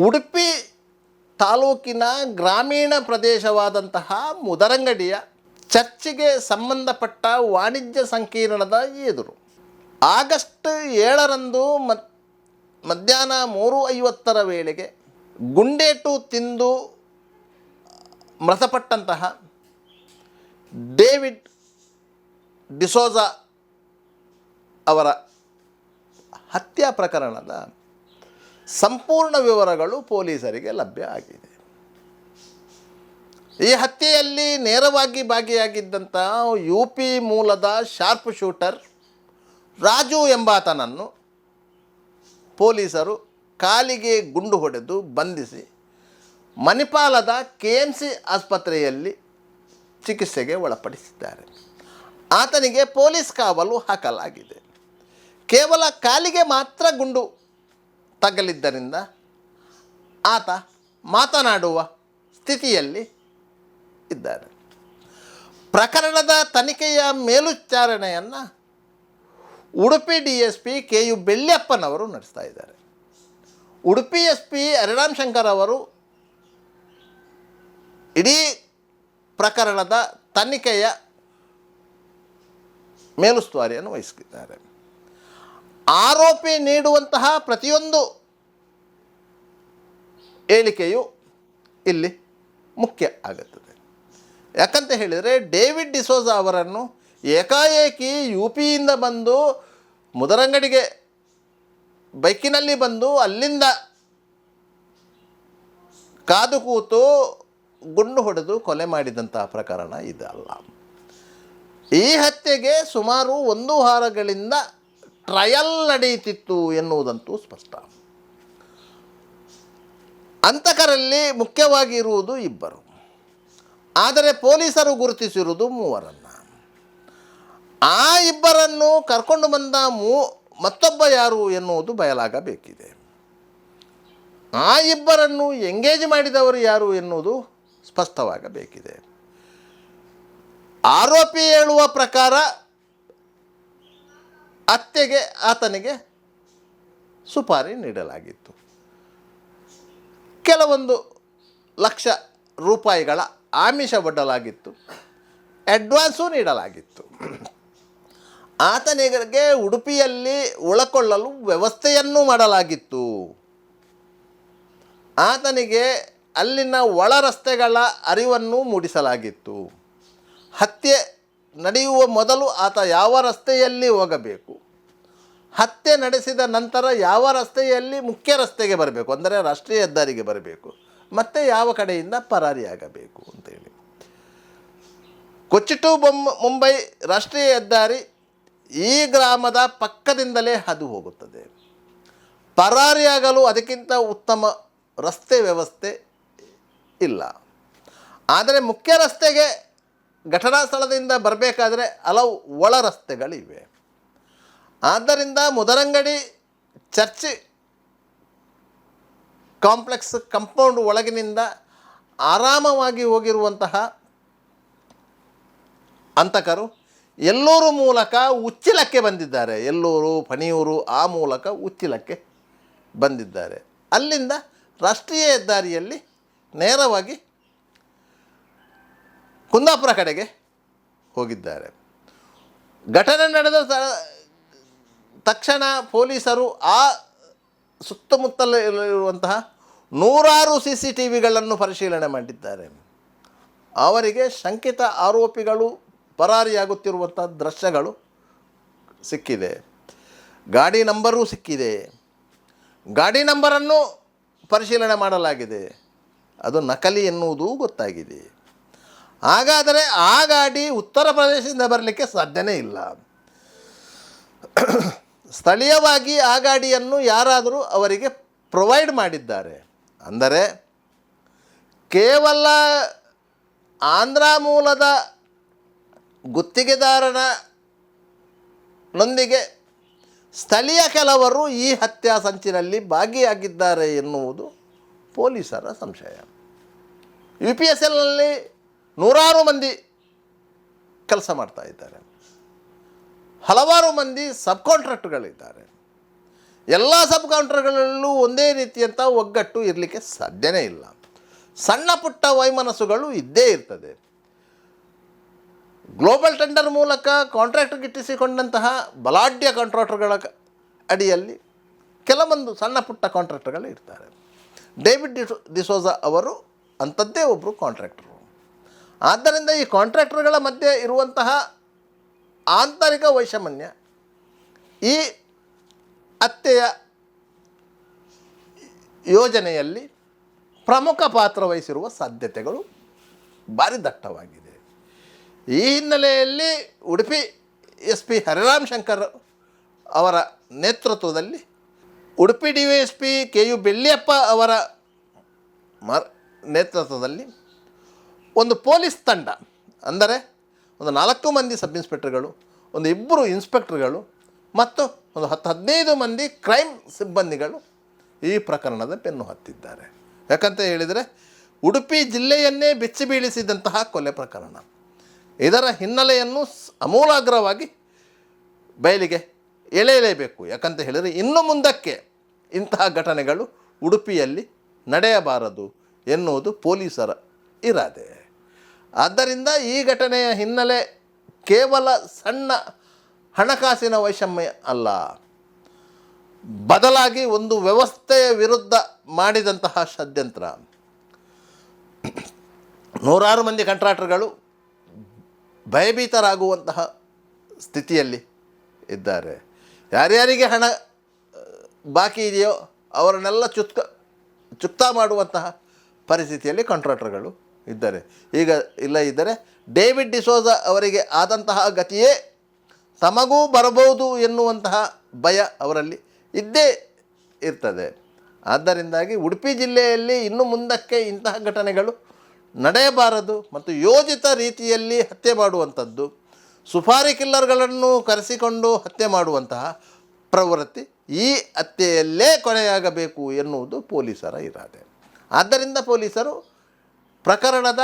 ಉಡುಪಿ ತಾಲೂಕಿನ ಗ್ರಾಮೀಣ ಪ್ರದೇಶವಾದಂತಹ ಮುದರಂಗಡಿಯ ಚರ್ಚಿಗೆ ಸಂಬಂಧಪಟ್ಟ ವಾಣಿಜ್ಯ ಸಂಕೀರ್ಣದ ಎದುರು ಆಗಸ್ಟ್ 7ರಂದು ಮಧ್ಯಾಹ್ನ 3:50 ವೇಳೆಗೆ ಗುಂಡೇಟು ತಿಂದು ಮೃತಪಟ್ಟಂತಹ ಡೇವಿಡ್ ಡಿಸೋಜಾ ಅವರ ಹತ್ಯಾ ಪ್ರಕರಣದ ಸಂಪೂರ್ಣ ವಿವರಗಳು ಪೊಲೀಸರಿಗೆ ಲಭ್ಯ ಆಗಿದೆ. ಈ ಹತ್ಯೆಯಲ್ಲಿ ನೇರವಾಗಿ ಭಾಗಿಯಾಗಿದ್ದಂಥ UP ಮೂಲದ ಶಾರ್ಪ್ ಶೂಟರ್ ರಾಜು ಎಂಬಾತನನ್ನು ಪೊಲೀಸರು ಕಾಲಿಗೆ ಗುಂಡು ಹೊಡೆದು ಬಂಧಿಸಿ ಮಣಿಪಾಲದ KMC ಆಸ್ಪತ್ರೆಯಲ್ಲಿ ಚಿಕಿತ್ಸೆಗೆ ಒಳಪಡಿಸಿದ್ದಾರೆ. ಆತನಿಗೆ ಪೊಲೀಸ್ ಕಾವಲು ಹಾಕಲಾಗಿದೆ. ಕೇವಲ ಕಾಲಿಗೆ ಮಾತ್ರ ಗುಂಡು ತಗಲಿದ್ದರಿಂದ ಆತ ಮಾತನಾಡುವ ಸ್ಥಿತಿಯಲ್ಲಿ ಇದ್ದಾರೆ. ಪ್ರಕರಣದ ತನಿಖೆಯ ಮೇಲ್ವಿಚಾರಣೆಯನ್ನು ಉಡುಪಿ DSP KU ಬೆಳ್ಳಿಯಪ್ಪನವರು ನಡೆಸ್ತಾ ಇದ್ದಾರೆ. ಉಡುಪಿ SP ಹರಿರಾಮ್ ಶಂಕರ್ ಅವರು ಇಡೀ ಪ್ರಕರಣದ ತನಿಖೆಯ ಮೇಲುಸ್ತುವಾರಿಯನ್ನು ವಹಿಸಿದ್ದಾರೆ. ಆರೋಪಿ ನೀಡುವಂತಹ ಪ್ರತಿಯೊಂದು ಹೇಳಿಕೆಯು ಇಲ್ಲಿ ಮುಖ್ಯ ಆಗುತ್ತದೆ. ಯಾಕಂತ ಹೇಳಿದರೆ ಡೇವಿಡ್ ಡಿಸೋಜಾ ಅವರನ್ನು ಏಕಾಏಕಿ UPಯಿಂದ ಬಂದು ಮುದರಂಗಡಿಗೆ ಬೈಕಿನಲ್ಲಿ ಬಂದು ಅಲ್ಲಿಂದ ಕಾದು ಕೂತು ಗುಂಡು ಹೊಡೆದು ಕೊಲೆ ಮಾಡಿದಂಥ ಪ್ರಕರಣ ಇದಲ್ಲ. ಈ ಹತ್ಯೆಗೆ ಸುಮಾರು 1 ವಾರಗಳಿಂದ ಟ್ರಯಲ್ ನಡೆಯುತ್ತಿತ್ತು ಎನ್ನುವುದಂತೂ ಸ್ಪಷ್ಟ. ಹಂತಕರಲ್ಲಿ ಮುಖ್ಯವಾಗಿ ಇರುವುದು 2, ಆದರೆ ಪೊಲೀಸರು ಗುರುತಿಸಿರುವುದು 3. ಆ 2 ಕರ್ಕೊಂಡು ಬಂದ ಮತ್ತೊಬ್ಬ ಯಾರು ಎನ್ನುವುದು ಬಯಲಾಗಬೇಕಿದೆ. ಆ 2 ಎಂಗೇಜ್ ಮಾಡಿದವರು ಯಾರು ಎನ್ನುವುದು ಸ್ಪಷ್ಟವಾಗಬೇಕಿದೆ. ಆರೋಪಿ ಹೇಳುವ ಪ್ರಕಾರ ಹತ್ಯೆಗೆ ಆತನಿಗೆ ಸುಪಾರಿ ನೀಡಲಾಗಿತ್ತು. ಕೆಲವೊಂದು ಲಕ್ಷ ರೂಪಾಯಿಗಳ ಆಮಿಷ ಒಡ್ಡಲಾಗಿತ್ತು. ಅಡ್ವಾನ್ಸು ನೀಡಲಾಗಿತ್ತು. ಆತನಿಗೆ ಉಡುಪಿಯಲ್ಲಿ ಉಳಕೊಳ್ಳಲು ವ್ಯವಸ್ಥೆಯನ್ನು ಮಾಡಲಾಗಿತ್ತು. ಆತನಿಗೆ ಅಲ್ಲಿನ ಒಳ ರಸ್ತೆಗಳ ಅರಿವನ್ನು ಮೂಡಿಸಲಾಗಿತ್ತು. ಹತ್ಯೆ ನಡೆಯುವ ಮೊದಲು ಆತ ಯಾವ ರಸ್ತೆಯಲ್ಲಿ ಹೋಗಬೇಕು, ಹತ್ಯೆ ನಡೆಸಿದ ನಂತರ ಯಾವ ರಸ್ತೆಯಲ್ಲಿ ಮುಖ್ಯ ರಸ್ತೆಗೆ ಬರಬೇಕು, ಅಂದರೆ ರಾಷ್ಟ್ರೀಯ ಹೆದ್ದಾರಿಗೆ ಬರಬೇಕು, ಮತ್ತು ಯಾವ ಕಡೆಯಿಂದ ಪರಾರಿಯಾಗಬೇಕು ಅಂತೇಳಿ. ಕೊಚ್ಚಿ ಟು ಮುಂಬೈ ರಾಷ್ಟ್ರೀಯ ಹೆದ್ದಾರಿ ಈ ಗ್ರಾಮದ ಪಕ್ಕದಿಂದಲೇ ಹಾದು ಹೋಗುತ್ತದೆ. ಪರಾರಿಯಾಗಲು ಅದಕ್ಕಿಂತ ಉತ್ತಮ ರಸ್ತೆ ವ್ಯವಸ್ಥೆ ಇಲ್ಲ. ಆದರೆ ಮುಖ್ಯ ರಸ್ತೆಗೆ ಘಟನಾ ಸ್ಥಳದಿಂದ ಬರಬೇಕಾದರೆ ಹಲವು ಒಳ ರಸ್ತೆಗಳಿವೆ. ಆದ್ದರಿಂದ ಮುದರಂಗಡಿ ಚರ್ಚ್ ಕಾಂಪ್ಲೆಕ್ಸ್ ಕಂಪೌಂಡ್ ಒಳಗಿನಿಂದ ಆರಾಮವಾಗಿ ಹೋಗಿರುವಂತಹ ಹಂತಕರು ಎಲ್ಲೂರು ಮೂಲಕ ಉಚ್ಚಿಲಕ್ಕೆ ಬಂದಿದ್ದಾರೆ. ಎಲ್ಲೂರು, ಫಣಿಯೂರು ಆ ಮೂಲಕ ಉಚ್ಚಿಲಕ್ಕೆ ಬಂದಿದ್ದಾರೆ. ಅಲ್ಲಿಂದ ರಾಷ್ಟ್ರೀಯ ಹೆದ್ದಾರಿಯಲ್ಲಿ ನೇರವಾಗಿ ಕುಂದಾಪುರ ಕಡೆಗೆ ಹೋಗಿದ್ದಾರೆ. ಘಟನೆ ನಡೆದ ತಕ್ಷಣ ಪೊಲೀಸರು ಆ ಸುತ್ತಮುತ್ತಲಿರುವಂತಹ 100 CCTVಗಳನ್ನು ಪರಿಶೀಲನೆ ಮಾಡಿದ್ದಾರೆ. ಅವರಿಗೆ ಶಂಕಿತ ಆರೋಪಿಗಳು ಪರಾರಿಯಾಗುತ್ತಿರುವಂಥ ದೃಶ್ಯಗಳು ಸಿಕ್ಕಿದೆ. ಗಾಡಿ ನಂಬರೂ ಸಿಕ್ಕಿದೆ. ಗಾಡಿ ನಂಬರನ್ನು ಪರಿಶೀಲನೆ ಮಾಡಲಾಗಿದೆ. ಅದು ನಕಲಿ ಎನ್ನುವುದೂ ಗೊತ್ತಾಗಿದೆ. ಹಾಗಾದರೆ ಆ ಗಾಡಿ ಉತ್ತರ ಪ್ರದೇಶದಿಂದ ಬರಲಿಕ್ಕೆ ಸಾಧ್ಯನೇ ಇಲ್ಲ. ಸ್ಥಳೀಯವಾಗಿ ಆ ಗಾಡಿಯನ್ನು ಯಾರಾದರೂ ಅವರಿಗೆ ಪ್ರೊವೈಡ್ ಮಾಡಿದ್ದಾರೆ. ಅಂದರೆ ಕೇವಲ ಆಂಧ್ರ ಮೂಲದ ಗುತ್ತಿಗೆದಾರನೊಂದಿಗೆ ಸ್ಥಳೀಯ ಕೆಲವರು ಈ ಹತ್ಯಾ ಸಂಚಿನಲ್ಲಿ ಭಾಗಿಯಾಗಿದ್ದಾರೆ ಎನ್ನುವುದು ಪೊಲೀಸರ ಸಂಶಯ. UPSLನಲ್ಲಿ 100 ಮಂದಿ ಕೆಲಸ ಮಾಡ್ತಾ ಇದ್ದಾರೆ. ಹಲವಾರು ಮಂದಿ ಸಬ್ ಕಾಂಟ್ರಾಕ್ಟ್ಗಳಿದ್ದಾರೆ. ಎಲ್ಲ ಸಬ್ ಕೌಂಟರ್ಗಳಲ್ಲೂ ಒಂದೇ ರೀತಿಯಂಥ ಒಗ್ಗಟ್ಟು ಇರಲಿಕ್ಕೆ ಸಾಧ್ಯನೇ ಇಲ್ಲ. ಸಣ್ಣ ಪುಟ್ಟ ವೈಮನಸ್ಸುಗಳು ಇದ್ದೇ ಇರ್ತದೆ. ಗ್ಲೋಬಲ್ ಟೆಂಡರ್ ಮೂಲಕ ಕಾಂಟ್ರಾಕ್ಟ್ ಗಿಟ್ಟಿಸಿಕೊಂಡಂತಹ ಬಲಾಢ್ಯ ಕಾಂಟ್ರಾಕ್ಟರ್ಗಳ ಅಡಿಯಲ್ಲಿ ಕೆಲವೊಂದು ಸಣ್ಣ ಪುಟ್ಟ ಕಾಂಟ್ರಾಕ್ಟರ್ಗಳು ಇರ್ತಾರೆ. ಡೇವಿಡ್ ಡಿಸೋಜಾ ಅವರು ಅಂಥದ್ದೇ ಒಬ್ಬರು ಕಾಂಟ್ರಾಕ್ಟರು. ಆದ್ದರಿಂದ ಈ ಕಾಂಟ್ರಾಕ್ಟರ್ಗಳ ಮಧ್ಯೆ ಇರುವಂತಹ ಆಂತರಿಕ ವೈಷಮ್ಯ ಈ ಹತ್ಯೆಯ ಯೋಜನೆಯಲ್ಲಿ ಪ್ರಮುಖ ಪಾತ್ರ ವಹಿಸಿರುವ ಸಾಧ್ಯತೆಗಳು ಭಾರಿ ದಟ್ಟವಾಗಿದೆ. ಈ ಹಿನ್ನೆಲೆಯಲ್ಲಿ ಉಡುಪಿ SP ಹರಿರಾಮ್ ಶಂಕರ್ ಅವರ ನೇತೃತ್ವದಲ್ಲಿ ಉಡುಪಿ DYSP KU ಬೆಳ್ಳಿಯಪ್ಪ ಅವರ ನೇತೃತ್ವದಲ್ಲಿ ಒಂದು ಪೊಲೀಸ್ ತಂಡ, ಅಂದರೆ ಒಂದು 4 ಮಂದಿ ಸಬ್ ಇನ್ಸ್ಪೆಕ್ಟರ್ಗಳು, ಒಂದು 2 ಇನ್ಸ್ಪೆಕ್ಟರ್ಗಳು ಮತ್ತು ಒಂದು 10-15 ಮಂದಿ ಕ್ರೈಮ್ ಸಿಬ್ಬಂದಿಗಳು ಈ ಪ್ರಕರಣದ ಬೆನ್ನು ಹತ್ತಿದ್ದಾರೆ. ಯಾಕಂತ ಹೇಳಿದರೆ ಉಡುಪಿ ಜಿಲ್ಲೆಯನ್ನೇ ಬೆಚ್ಚಿ ಬೀಳಿಸಿದಂತಹ ಕೊಲೆ ಪ್ರಕರಣ. ಇದರ ಹಿನ್ನೆಲೆಯನ್ನು ಅಮೂಲಾಗ್ರವಾಗಿ ಬಯಲಿಗೆ ಎಳೆಯಲೇಬೇಕು. ಯಾಕಂತ ಹೇಳಿದರೆ ಇನ್ನು ಮುಂದಕ್ಕೆ ಇಂತಹ ಘಟನೆಗಳು ಉಡುಪಿಯಲ್ಲಿ ನಡೆಯಬಾರದು ಎನ್ನುವುದು ಪೊಲೀಸರ ಇರಾದೆ. ಆದ್ದರಿಂದ ಈ ಘಟನೆಯ ಹಿನ್ನೆಲೆ ಕೇವಲ ಸಣ್ಣ ಹಣಕಾಸಿನ ವೈಷಮ್ಯ ಅಲ್ಲ, ಬದಲಾಗಿ ಒಂದು ವ್ಯವಸ್ಥೆಯ ವಿರುದ್ಧ ಮಾಡಿದಂತಹ ಷಡ್ಯಂತ್ರ. 100 ಮಂದಿ ಕಾಂಟ್ರಾಕ್ಟರ್ಗಳು ಭಯಭೀತರಾಗುವಂತಹ ಸ್ಥಿತಿಯಲ್ಲಿ ಇದ್ದಾರೆ. ಯಾರ್ಯಾರಿಗೆ ಹಣ ಬಾಕಿ ಇದೆಯೋ ಅವರನ್ನೆಲ್ಲ ಚುಕ್ತಾ ಮಾಡುವಂತಹ ಪರಿಸ್ಥಿತಿಯಲ್ಲಿ ಕಾಂಟ್ರಾಕ್ಟರ್ಗಳು ಇದ್ದಾರೆ. ಈಗ ಇದ್ದರೆ ಡೇವಿಡ್ ಡಿಸೋಜಾ ಅವರಿಗೆ ಆದಂತಹ ಗತಿಯೇ ತಮಗೂ ಬರಬಹುದು ಎನ್ನುವಂತಹ ಭಯ ಅವರಲ್ಲಿ ಇದ್ದೇ ಇರ್ತದೆ. ಆದ್ದರಿಂದಾಗಿ ಉಡುಪಿ ಜಿಲ್ಲೆಯಲ್ಲಿ ಇನ್ನು ಮುಂದಕ್ಕೆ ಇಂತಹ ಘಟನೆಗಳು ನಡೆಯಬಾರದು ಮತ್ತು ಯೋಜಿತ ರೀತಿಯಲ್ಲಿ ಹತ್ಯೆ ಮಾಡುವಂಥದ್ದು, ಸುಪಾರಿ ಕಿಲ್ಲರ್ಗಳನ್ನು ಕರೆಸಿಕೊಂಡು ಹತ್ಯೆ ಮಾಡುವಂತಹ ಪ್ರವೃತ್ತಿ ಈ ಹತ್ಯೆಯಲ್ಲೇ ಕೊನೆಯಾಗಬೇಕು ಎನ್ನುವುದು ಪೊಲೀಸರ ಇರಾದೆ. ಆದ್ದರಿಂದ ಪೊಲೀಸರು ಪ್ರಕರಣದ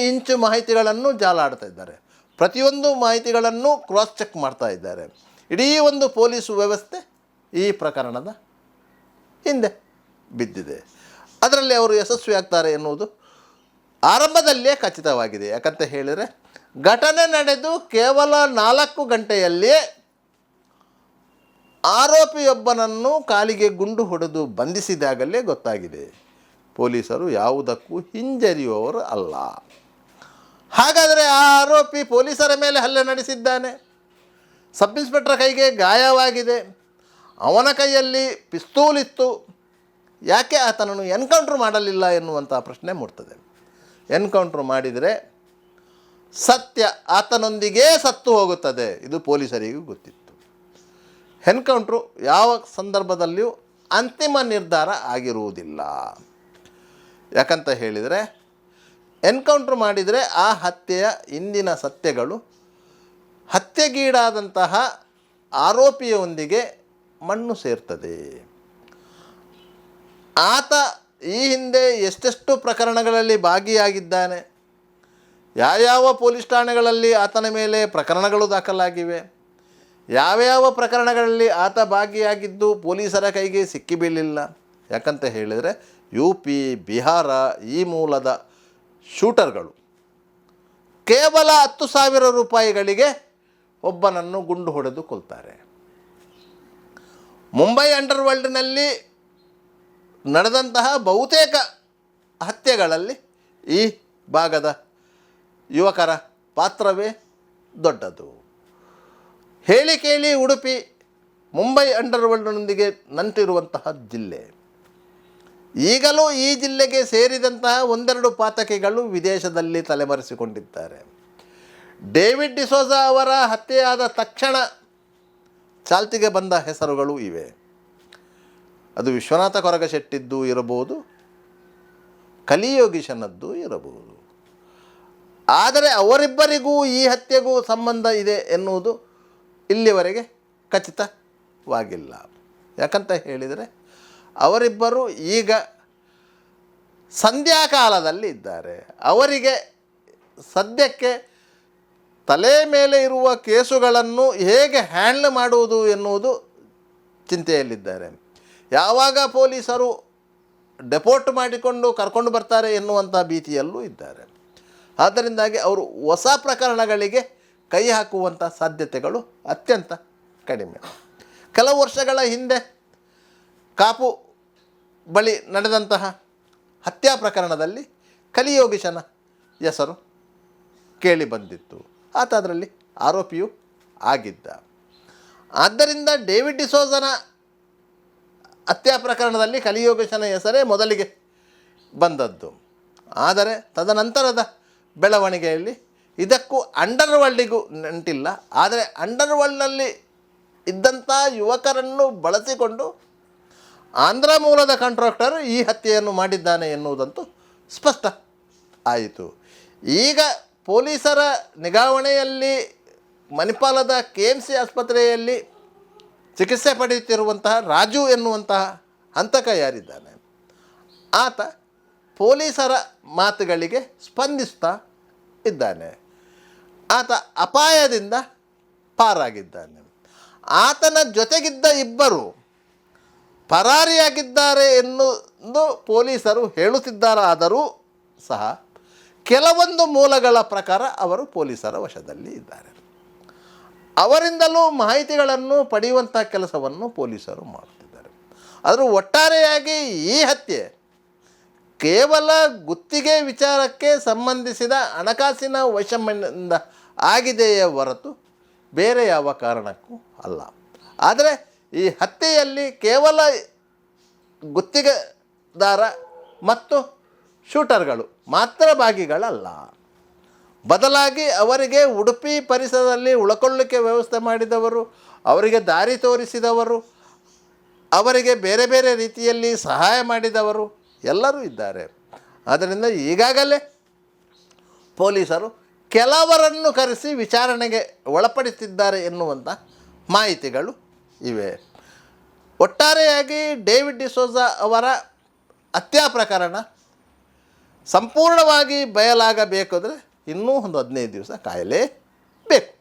ಇಂಚು ಮಾಹಿತಿಗಳನ್ನು ಜಾಲಾಡ್ತಾ ಇದ್ದಾರೆ. ಪ್ರತಿಯೊಂದು ಮಾಹಿತಿಗಳನ್ನು ಕ್ರಾಸ್ ಚೆಕ್ ಮಾಡ್ತಾ ಇದ್ದಾರೆ. ಇಡೀ ಒಂದು ಪೊಲೀಸು ವ್ಯವಸ್ಥೆ ಈ ಪ್ರಕರಣದ ಹಿಂದೆ ಬಿದ್ದಿದೆ. ಅದರಲ್ಲಿ ಅವರು ಯಶಸ್ವಿ ಆಗ್ತಾರೆ ಎನ್ನುವುದು ಆರಂಭದಲ್ಲೇ ಖಚಿತವಾಗಿದೆ. ಯಾಕಂತ ಹೇಳಿದರೆ ಘಟನೆ ನಡೆದು ಕೇವಲ 4 ಗಂಟೆಯಲ್ಲಿಯೇ ಆರೋಪಿಯೊಬ್ಬನನ್ನು ಕಾಲಿಗೆ ಗುಂಡು ಹೊಡೆದು ಬಂಧಿಸಿದಾಗಲೇ ಗೊತ್ತಾಗಿದೆ ಪೊಲೀಸರು ಯಾವುದಕ್ಕೂ ಹಿಂಜರಿಯುವವರು ಅಲ್ಲ. ಹಾಗಾದರೆ ಆ ಆರೋಪಿ ಪೊಲೀಸರ ಮೇಲೆ ಹಲ್ಲೆ ನಡೆಸಿದ್ದಾನೆ, ಸಬ್ ಇನ್ಸ್ಪೆಕ್ಟರ್ ಕೈಗೆ ಗಾಯವಾಗಿದೆ, ಅವನ ಕೈಯಲ್ಲಿ ಪಿಸ್ತೂಲಿತ್ತು, ಯಾಕೆ ಆತನನ್ನು ಎನ್ಕೌಂಟ್ರ್ ಮಾಡಲಿಲ್ಲ ಎನ್ನುವಂಥ ಪ್ರಶ್ನೆ ಮೂಡ್ತದೆ. ಎನ್ಕೌಂಟ್ರ್ ಮಾಡಿದರೆ ಸತ್ಯ ಆತನೊಂದಿಗೇ ಸತ್ತು ಹೋಗುತ್ತದೆ, ಇದು ಪೊಲೀಸರಿಗೂ ಗೊತ್ತಿತ್ತು. ಎನ್ಕೌಂಟ್ರು ಯಾವ ಸಂದರ್ಭದಲ್ಲಿಯೂ ಅಂತಿಮ ನಿರ್ಧಾರ ಆಗಿರುವುದಿಲ್ಲ. ಯಾಕಂತ ಹೇಳಿದರೆ ಎನ್ಕೌಂಟ್ರ್ ಮಾಡಿದರೆ ಆ ಹತ್ಯೆಯ ಹಿಂದಿನ ಸತ್ಯಗಳು ಹತ್ಯೆಗೀಡಾದಂತಹ ಆರೋಪಿಯೊಂದಿಗೆ ಮಣ್ಣು ಸೇರ್ತದೆ. ಆತ ಈ ಹಿಂದೆ ಎಷ್ಟೆಷ್ಟು ಪ್ರಕರಣಗಳಲ್ಲಿ ಭಾಗಿಯಾಗಿದ್ದಾನೆ, ಯಾವ್ಯಾವ ಪೊಲೀಸ್ ಠಾಣೆಗಳಲ್ಲಿ ಆತನ ಮೇಲೆ ಪ್ರಕರಣಗಳು ದಾಖಲಾಗಿವೆ, ಯಾವ್ಯಾವ ಪ್ರಕರಣಗಳಲ್ಲಿ ಆತ ಭಾಗಿಯಾಗಿದ್ದು ಪೊಲೀಸರ ಕೈಗೆ ಸಿಕ್ಕಿಬೀಳಿಲ್ಲ. ಯಾಕಂತ ಹೇಳಿದರೆ UP, ಬಿಹಾರ ಈ ಮೂಲದ ಶೂಟರ್ಗಳು ಕೇವಲ 10,000 ರೂಪಾಯಿಗಳಿಗೆ ಒಬ್ಬನನ್ನು ಗುಂಡು ಹೊಡೆದು ಕೊಲ್ತಾರೆ. ಮುಂಬೈ ಅಂಡರ್ವರ್ಲ್ಡ್ನಲ್ಲಿ ನಡೆದಂತಹ ಬಹುತೇಕ ಹತ್ಯೆಗಳಲ್ಲಿ ಈ ಭಾಗದ ಯುವಕರ ಪಾತ್ರವೇ ದೊಡ್ಡದು. ಹೇಳಿ ಕೇಳಿ ಉಡುಪಿ ಮುಂಬೈ ಅಂಡರ್ವರ್ಲ್ಡ್ನೊಂದಿಗೆ ನಂಟಿರುವಂತಹ ಜಿಲ್ಲೆ. ಈಗಲೂ ಈ ಜಿಲ್ಲೆಗೆ ಸೇರಿದಂತಹ 1-2 ಪಾತಕಿಗಳು ವಿದೇಶದಲ್ಲಿ ತಲೆಮರೆಸಿಕೊಂಡಿದ್ದಾರೆ. ಡೇವಿಡ್ ಡಿಸೋಜಾ ಅವರ ಹತ್ಯೆಯಾದ ತಕ್ಷಣ ಚಾಲ್ತಿಗೆ ಬಂದ ಹೆಸರುಗಳು ಇವೆ. ಅದು ವಿಶ್ವನಾಥ ಕೊರಗಶೆಟ್ಟಿದ್ದು ಇರಬಹುದು, ಕಲಿಯೋಗೀಶನದ್ದು ಇರಬಹುದು. ಆದರೆ ಅವರಿಬ್ಬರಿಗೂ ಈ ಹತ್ಯೆಗೂ ಸಂಬಂಧ ಇದೆ ಎನ್ನುವುದು ಇಲ್ಲಿವರೆಗೆ ಖಚಿತವಾಗಿಲ್ಲ. ಯಾಕಂತ ಹೇಳಿದರೆ ಅವರಿಬ್ಬರು ಈಗ ಸಂಧ್ಯಾಕಾಲದಲ್ಲಿ ಇದ್ದಾರೆ. ಅವರಿಗೆ ಸದ್ಯಕ್ಕೆ ತಲೆ ಮೇಲೆ ಇರುವ ಕೇಸುಗಳನ್ನು ಹೇಗೆ ಹ್ಯಾಂಡಲ್ ಮಾಡುವುದು ಎನ್ನುವುದು ಚಿಂತೆಯಲ್ಲಿದ್ದಾರೆ. ಯಾವಾಗ ಪೊಲೀಸರು ಡೆಪೋರ್ಟ್ ಮಾಡಿಕೊಂಡು ಕರ್ಕೊಂಡು ಬರ್ತಾರೆ ಎನ್ನುವಂಥ ಭೀತಿಯಲ್ಲೂ ಇದ್ದಾರೆ. ಆದ್ದರಿಂದಾಗಿ ಅವರು ಹೊಸ ಪ್ರಕರಣಗಳಿಗೆ ಕೈ ಹಾಕುವಂಥ ಸಾಧ್ಯತೆಗಳು ಅತ್ಯಂತ ಕಡಿಮೆ. ಕೆಲವು ವರ್ಷಗಳ ಹಿಂದೆ ಕಾಪು ಬಳಿ ನಡೆದಂತಹ ಹತ್ಯಾ ಪ್ರಕರಣದಲ್ಲಿ ಕಲಿಯೋಗೀಶನ ಹೆಸರು ಕೇಳಿ ಬಂದಿತ್ತು. ಆತ ಅದರಲ್ಲಿ ಆರೋಪಿಯೂ ಆಗಿದ್ದ. ಆದ್ದರಿಂದ ಡೇವಿಡ್ ಡಿಸೋಜನ ಹತ್ಯಾ ಪ್ರಕರಣದಲ್ಲಿ ಕಲಿಯೋಗೀಶನ ಹೆಸರೇ ಮೊದಲಿಗೆ ಬಂದದ್ದು. ಆದರೆ ತದನಂತರದ ಬೆಳವಣಿಗೆಯಲ್ಲಿ ಇದಕ್ಕೂ ಅಂಡರ್ವರ್ಲ್ಡಿಗೂ ನಂಟಿಲ್ಲ. ಆದರೆ ಅಂಡರ್ವರ್ಲ್ಡ್ನಲ್ಲಿ ಇದ್ದಂಥ ಯುವಕರನ್ನು ಬಳಸಿಕೊಂಡು ಆಂಧ್ರ ಮೂಲದ ಕಾಂಟ್ರಾಕ್ಟರ್ ಈ ಹತ್ಯೆಯನ್ನು ಮಾಡಿದ್ದಾನೆ ಎನ್ನುವುದಂತೂ ಸ್ಪಷ್ಟ ಆಯಿತು. ಈಗ ಪೊಲೀಸರ ನಿಗಾವಣೆಯಲ್ಲಿ ಮಣಿಪಾಲದ KMC ಆಸ್ಪತ್ರೆಯಲ್ಲಿ ಚಿಕಿತ್ಸೆ ಪಡೆಯುತ್ತಿರುವಂತಹ ರಾಜು ಎನ್ನುವಂತಹ ಹಂತಕ ಯಾರಿದ್ದಾನೆ, ಆತ ಪೊಲೀಸರ ಮಾತುಗಳಿಗೆ ಸ್ಪಂದಿಸ್ತಾ ಇದ್ದಾನೆ. ಆತ ಅಪಾಯದಿಂದ ಪಾರಾಗಿದ್ದಾನೆ. ಆತನ ಜೊತೆಗಿದ್ದ ಇಬ್ಬರು ಪರಾರಿಯಾಗಿದ್ದಾರೆ ಎನ್ನುವುದು ಪೊಲೀಸರು ಹೇಳುತ್ತಿದ್ದಾರಾದರೂ ಸಹ ಕೆಲವೊಂದು ಮೂಲಗಳ ಪ್ರಕಾರ ಅವರು ಪೊಲೀಸರ ವಶದಲ್ಲಿ ಇದ್ದಾರೆ. ಅವರಿಂದಲೂ ಮಾಹಿತಿಗಳನ್ನು ಪಡೆಯುವಂಥ ಕೆಲಸವನ್ನು ಪೊಲೀಸರು ಮಾಡುತ್ತಿದ್ದಾರೆ. ಆದರೂ ಒಟ್ಟಾರೆಯಾಗಿ ಈ ಹತ್ಯೆ ಕೇವಲ ಗುತ್ತಿಗೆ ವಿಚಾರಕ್ಕೆ ಸಂಬಂಧಿಸಿದ ಹಣಕಾಸಿನ ವೈಷಮ್ಯದಿಂದ ಆಗಿದೆಯೇ ಹೊರತು ಬೇರೆ ಯಾವ ಕಾರಣಕ್ಕೂ ಅಲ್ಲ. ಆದರೆ ಈ ಹತ್ಯೆಯಲ್ಲಿ ಕೇವಲ ಗುತ್ತಿಗೆದಾರ ಮತ್ತು ಶೂಟರ್ಗಳು ಮಾತ್ರ ಭಾಗಿಗಳಲ್ಲ. ಬದಲಾಗಿ ಅವರಿಗೆ ಉಡುಪಿ ಪರಿಸರದಲ್ಲಿ ಉಳ್ಕೊಳ್ಳಿಕ್ಕೆ ವ್ಯವಸ್ಥೆ ಮಾಡಿದವರು, ಅವರಿಗೆ ದಾರಿ ತೋರಿಸಿದವರು, ಅವರಿಗೆ ಬೇರೆ ಬೇರೆ ರೀತಿಯಲ್ಲಿ ಸಹಾಯ ಮಾಡಿದವರು ಎಲ್ಲರೂ ಇದ್ದಾರೆ. ಆದ್ದರಿಂದ ಈಗಾಗಲೇ ಪೊಲೀಸರು ಕೆಲವರನ್ನು ಕರೆಸಿ ವಿಚಾರಣೆಗೆ ಒಳಪಡಿಸಿದ್ದಾರೆ ಎನ್ನುವಂಥ ಮಾಹಿತಿಗಳು ಇವೆ. ಒಟ್ಟಾರೆಯಾಗಿ ಡೇವಿಡ್ ಡಿಸೋಜ ಅವರ ಹತ್ಯಾ ಪ್ರಕರಣ ಸಂಪೂರ್ಣವಾಗಿ ಬಯಲಾಗಬೇಕಾದರೆ ಇನ್ನೂ ಒಂದು 15 ದಿವಸ ಕಾಯಲೇಬೇಕು.